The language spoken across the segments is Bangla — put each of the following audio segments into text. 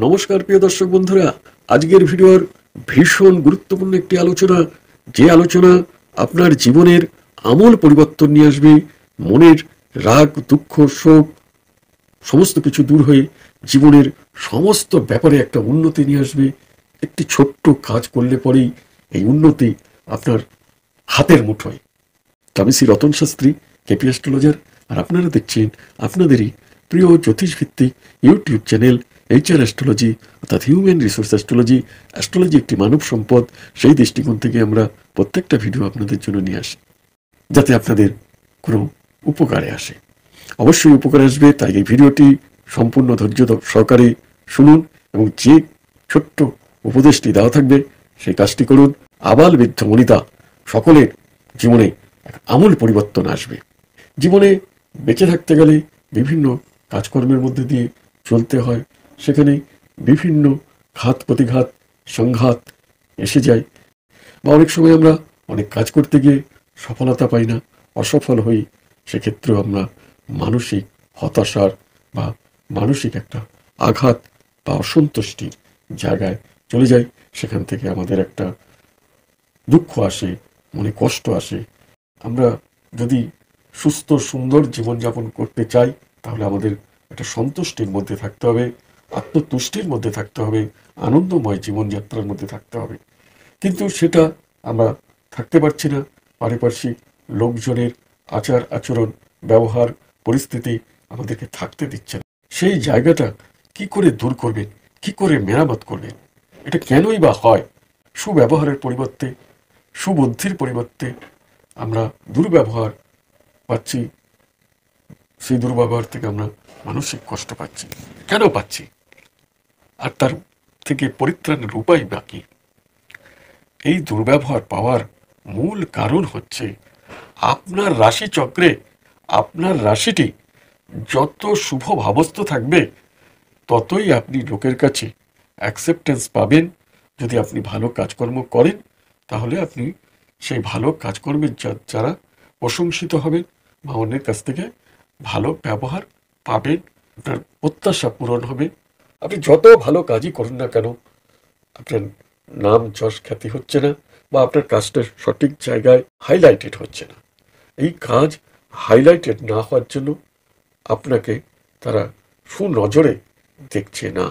নমস্কার প্রিয় দর্শক বন্ধুরা, আজকের ভিডিওর ভীষণ গুরুত্বপূর্ণ একটি আলোচনা, যে আলোচনা আপনার জীবনের আমূল পরিবর্তন নিয়ে আসবে। মনের রাগ, দুঃখ, শোক সমস্ত কিছু দূর হয়ে জীবনের সমস্ত ব্যাপারে একটা উন্নতি নিয়ে আসবে। একটি ছোট্ট কাজ করলে পরেই এই উন্নতি আপনার হাতের মুঠোয়। আমি শ্রী রতন শাস্ত্রী, কেপি অ্যাস্ট্রোলজার, আর আপনারা দেখছেন আপনাদেরই প্রিয় জ্যোতিষভিত্তিক ইউটিউব চ্যানেল HR অ্যাস্ট্রোলজি, অর্থাৎ হিউম্যান রিসোর্স অ্যাস্ট্রোলজি। অ্যাস্ট্রোলজি একটি মানব সম্পদ, সেই দৃষ্টিকোণ থেকে আমরা প্রত্যেকটা ভিডিও আপনাদের জন্য নিয়ে আসি, যাতে আপনাদের কোনো উপকারে আসে। অবশ্যই উপকারে আসবে, তাই এই ভিডিওটি সম্পূর্ণ ধৈর্য সহকারে শুনুন এবং যে ছোট্ট উপদেশটি দেওয়া থাকবে সেই কাজটি করুন। আবাল বৃদ্ধ বনিতা সকলের জীবনে এক আমূল পরিবর্তন আসবে। জীবনে বেঁচে থাকতে গেলে বিভিন্ন কাজকর্মের মধ্যে দিয়ে চলতে হয়, সেখানে বিভিন্ন ঘাত প্রতিঘাত, সংঘাত এসে যায়, বা অনেক সময় আমরা অনেক কাজ করতে গিয়ে সফলতা পাই না, অসফল হই। সেক্ষেত্রেও আমরা মানসিক হতাশার বা মানসিক একটা আঘাত বা অসন্তুষ্টির জায়গায় চলে যাই। সেখান থেকে আমাদের একটা দুঃখ আসে, মনে কষ্ট আসে। আমরা যদি সুস্থ সুন্দর জীবনযাপন করতে চাই, তাহলে আমাদের একটা সন্তুষ্টির মধ্যে থাকতে হবে, আত্মতুষ্টির মধ্যে থাকতে হবে, আনন্দময় জীবনযাত্রার মধ্যে থাকতে হবে। কিন্তু সেটা আমরা থাকতে পারছি না। পারিপার্শ্বিক লোকজনের আচার আচরণ, ব্যবহার, পরিস্থিতি আমাদেরকে থাকতে দিচ্ছে না। সেই জায়গাটা কি করে দূর করবেন, কি করে মেরামত করবেন? এটা কেনই বা হয়? সুব্যবহারের পরিবর্তে, সুবুদ্ধির পরিবর্তে আমরা দুর্ব্যবহার পাচ্ছি। সেই দুর্ব্যবহার থেকে আমরা মানসিক কষ্ট পাচ্ছি। কেন পাচ্ছি? আর তার থেকে পরিত্রাণের উপায় বাকি। এই দুর্ব্যবহার পাওয়ার মূল কারণ হচ্ছে আপনার রাশি চক্রে আপনার রাশিটি যত শুভ ভাবস্থ থাকবে, ততই আপনি লোকের কাছে অ্যাকসেপ্টেন্স পাবেন। যদি আপনি ভালো কাজকর্ম করেন, তাহলে আপনি সেই ভালো কাজকর্মের যারা প্রশংসিত হবেন বা অন্যের কাছ থেকে ভালো ব্যবহার পাবেন, আপনার প্রত্যাশা পূরণ হবে। আপনি যত ভালো কাজই করুন না কেন, আপনার নাম যশ খ্যাতি হচ্ছে না, বা আপনার কাজটা সঠিক জায়গায় হাইলাইটেড হচ্ছে না। এই কাজ হাইলাইটেড না হওয়ার জন্য আপনাকে তারা সুনজরে দেখছে না।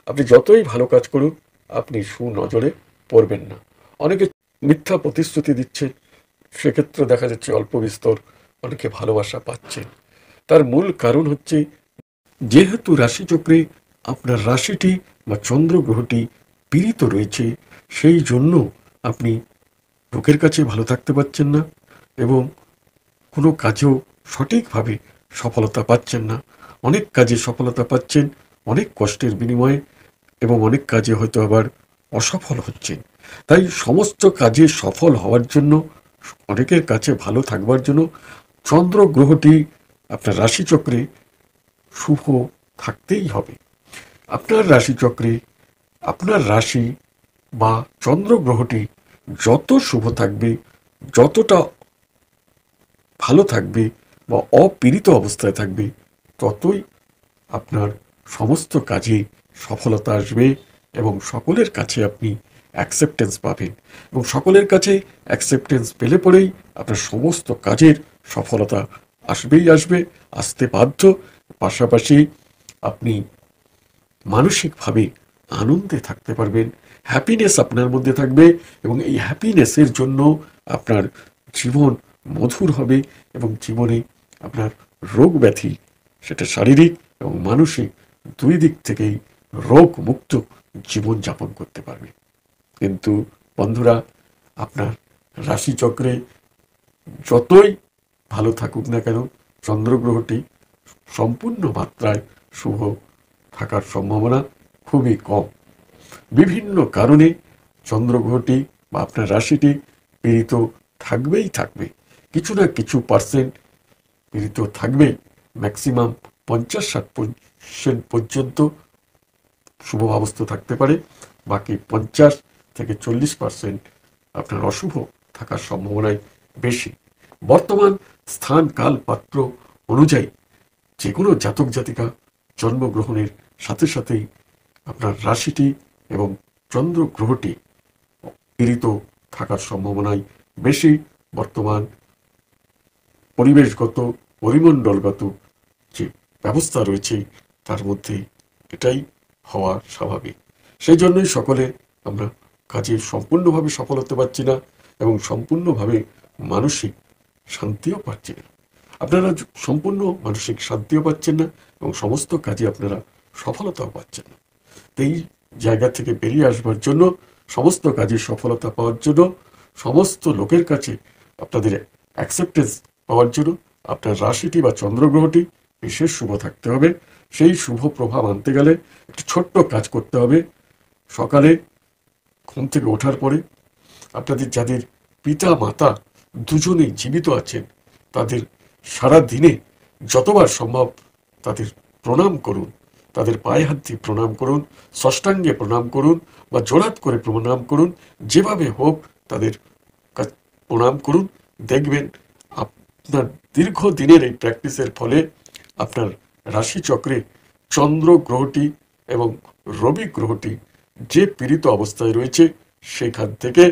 আপনি যতই ভালো কাজ করুন, আপনি সুনজরে পড়বেন না। অনেকে মিথ্যা প্রতিশ্রুতি দিচ্ছেন, সেক্ষেত্রে দেখা যাচ্ছে অল্প বিস্তর অনেকে ভালোবাসা পাচ্ছেন। তার মূল কারণ হচ্ছে, যেহেতু রাশিচক্রে আপনার রাশিটি বা চন্দ্রগ্রহটি পীড়িত রয়েছে, সেই জন্য আপনি লোকের কাছে ভালো থাকতে পারছেন না এবং কোনো কাজেও সঠিকভাবে সফলতা পাচ্ছেন না। অনেক কাজে সফলতা পাচ্ছেন অনেক কষ্টের বিনিময়ে, এবং অনেক কাজে হয়তো আবার অসফল হচ্ছেন। তাই সমস্ত কাজে সফল হওয়ার জন্য, অনেকের কাছে ভালো থাকবার জন্য চন্দ্র গ্রহটি আপনার রাশিচক্রে শুভ থাকতেই হবে। আপনার রাশিচক্রে আপনার রাশি বা চন্দ্র গ্রহটি যত শুভ থাকবে, যতটা ভালো থাকবে বা অপীড়িত অবস্থায় থাকবে, ততই আপনার সমস্ত কাজে সফলতা আসবে এবং সকলের কাছে আপনি অ্যাকসেপ্টেন্স পাবেন। এবং সকলের কাছে অ্যাকসেপ্টেন্স পেলে পরেই আপনার সমস্ত কাজের সফলতা আসবেই আসবে, আসতে বাধ্য। পাশাপাশি আপনি মানসিকভাবে আনন্দে থাকতে পারবেন, হ্যাপিনেস আপনার মধ্যে থাকবে, এবং এই হ্যাপিনেসের জন্য আপনার জীবন মধুর হবে এবং জীবনে আপনার রোগ ব্যাধি, সেটা শারীরিক এবং মানসিক দুই দিক থেকেই রোগ মুক্ত জীবনযাপন করতে পারবে। কিন্তু বন্ধুরা, আপনার রাশিচক্রে যতই ভালো থাকুক না কেন, চন্দ্রগ্রহটি সম্পূর্ণ মাত্রায় শুভ থাকার সম্ভাবনা খুবই কম। বিভিন্ন কারণে চন্দ্রগ্রহটি বা আপনার রাশিটি পীড়িত থাকবেই থাকবে, কিছু না কিছু পার্সেন্ট পীড়িত থাকবেই। ম্যাক্সিমাম 50-60% পর্যন্ত শুভ অবস্থা থাকতে পারে, বাকি 50-40% আপনার অশুভ থাকার সম্ভাবনাই বেশি। বর্তমান স্থান, কাল, পাত্র অনুযায়ী যে কোনো জাতক জাতিকা জন্মগ্রহণের সাথে সাথেই আপনার রাশিটি এবং চন্দ্র গ্রহটি পীড়িত থাকার সম্ভাবনাই বেশি। বর্তমান পরিবেশগত পরিমণ্ডলগত যে ব্যবস্থা রয়েছে তার মধ্যে এটাই হওয়া স্বাভাবিক। সেই জন্যই সকলে আমরা কাজে সম্পূর্ণভাবে সফল হতে পারছি না এবং সম্পূর্ণভাবে মানসিক শান্তিও পাচ্ছি না। আপনারা সম্পূর্ণ মানসিক শান্তিও পাচ্ছেন না এবং সমস্ত কাজে আপনারা সফলতাও পাচ্ছেন না। এই জায়গা থেকে বেরিয়ে আসবার জন্য, সমস্ত কাজে সফলতা পাওয়ার জন্য, সমস্ত লোকের কাছে আপনাদের অ্যাকসেপ্টেন্স পাওয়ার জন্য আপনার রাশিটি বা চন্দ্রগ্রহটি বিশেষ শুভ থাকতে হবে। সেই শুভ প্রভাব আনতে গেলে একটি ছোট্ট কাজ করতে হবে। সকালে ঘুম থেকে ওঠার পরে আপনাদের যাদের পিতা মাতা দুজনেই জীবিত আছেন তাদের সারা দিনে যতবার সম্ভব তাদের প্রণাম করুন, তাদের পায়ে হাত দিয়ে প্রণাম করুন, ষষ্ঠাঙ্গে প্রণাম করুন বা জোড়াত করে প্রণাম করুন, যেভাবে হোক তাদের প্রণাম করুন। দেখবেন আপনার দীর্ঘদিনের এই প্র্যাকটিসের ফলে আপনার রাশিচক্রে চন্দ্র গ্রহটি এবং রবি গ্রহটি যে পীড়িত অবস্থায় রয়েছে সেখান থেকে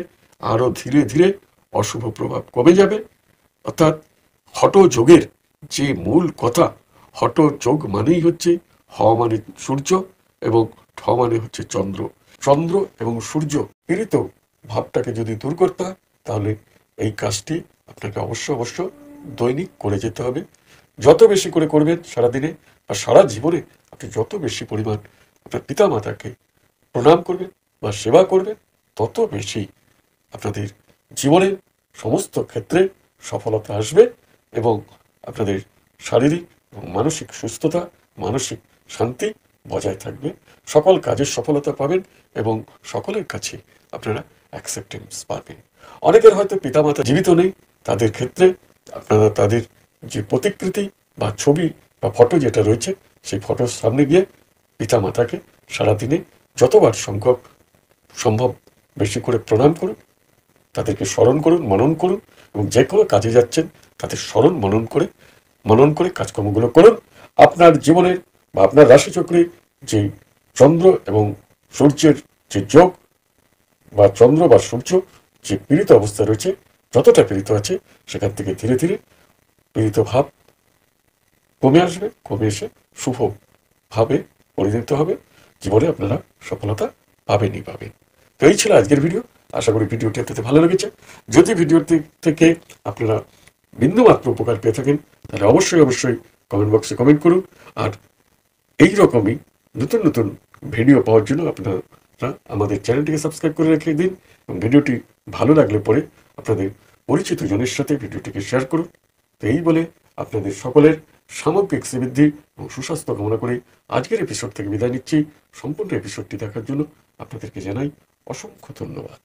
আরো ধীরে ধীরে অশুভ প্রভাব কমে যাবে। অর্থাৎ হঠযোগের যে মূল কথা, হঠযোগ মানেই হচ্ছে হ মানে সূর্য এবং ঠ মানে হচ্ছে চন্দ্র। চন্দ্র এবং সূর্য পীড়িত ভাবটাকে যদি দূর করতে হয় তাহলে এই কাজটি আপনাকে অবশ্য দৈনিক করে যেতে হবে। যত বেশি করে করবেন সারাদিনে বা সারা জীবনে, আপনি যত বেশি পরিমাণ আপনার পিতা মাতাকে প্রণাম করবেন বা সেবা করবেন, তত বেশি আপনাদের জীবনের সমস্ত ক্ষেত্রে সফলতা আসবে এবং আপনাদের শারীরিক এবং মানসিক সুস্থতা, মানসিক শান্তি বজায় থাকবে। সকল কাজের সফলতা পাবেন এবং সকলের কাছে আপনারা অ্যাকসেপ্টেন্স পাবেন। অনেকের হয়তো পিতামাতা জীবিত নেই, তাদের ক্ষেত্রে আপনারা তাদের যে প্রতিকৃতি বা ছবি বা ফটো যেটা রয়েছে সেই ফটোর সামনে গিয়ে পিতামাতাকে সারাদিনে যতবার সম্ভব বেশি করে প্রণাম করুন, তাদেরকে স্মরণ করুন, মনন করুন এবং যে কোনো কাজে যাচ্ছেন তাদের স্মরণ মনন করে কাজকর্মগুলো করুন। আপনার জীবনের বা আপনার রাশিচক্রে যে চন্দ্র এবং সূর্যের যে যোগ বা চন্দ্র বা সূর্য যে পীড়িত অবস্থায় রয়েছে, যতটা পীড়িত আছে সেখান থেকে ধীরে ধীরে পীড়িত ভাব কমে আসবে, কমে এসে শুভ ভাবে পরিণত হবে। জীবনে আপনারা সফলতা পাবেনই পাবেন। তো এই ছিল আজকের ভিডিও। আশা করি ভিডিওটি আপনাদের ভালো লেগেছে। যদি ভিডিওটি থেকে আপনারা বিন্দুমাত্র উপকার পেয়ে থাকেন তাহলে অবশ্যই কমেন্ট বক্সে কমেন্ট করুন। আর এই রকমই নতুন ভিডিও পাওয়ার জন্য আপনারা আমাদের চ্যানেলটিকে সাবস্ক্রাইব করে রেখে দিন এবং ভিডিওটি ভালো লাগলে পরে আপনাদের পরিচিত জনের সাথে ভিডিওটিকে শেয়ার করুন। তো এই বলে আপনাদের সকলের সামগ্রিক শ্রীবৃদ্ধি এবং সুস্বাস্থ্য কামনা করে আজকের এপিসোড থেকে বিদায় নিচ্ছি। সম্পূর্ণ এপিসোডটি দেখার জন্য আপনাদেরকে জানাই অসংখ্য ধন্যবাদ।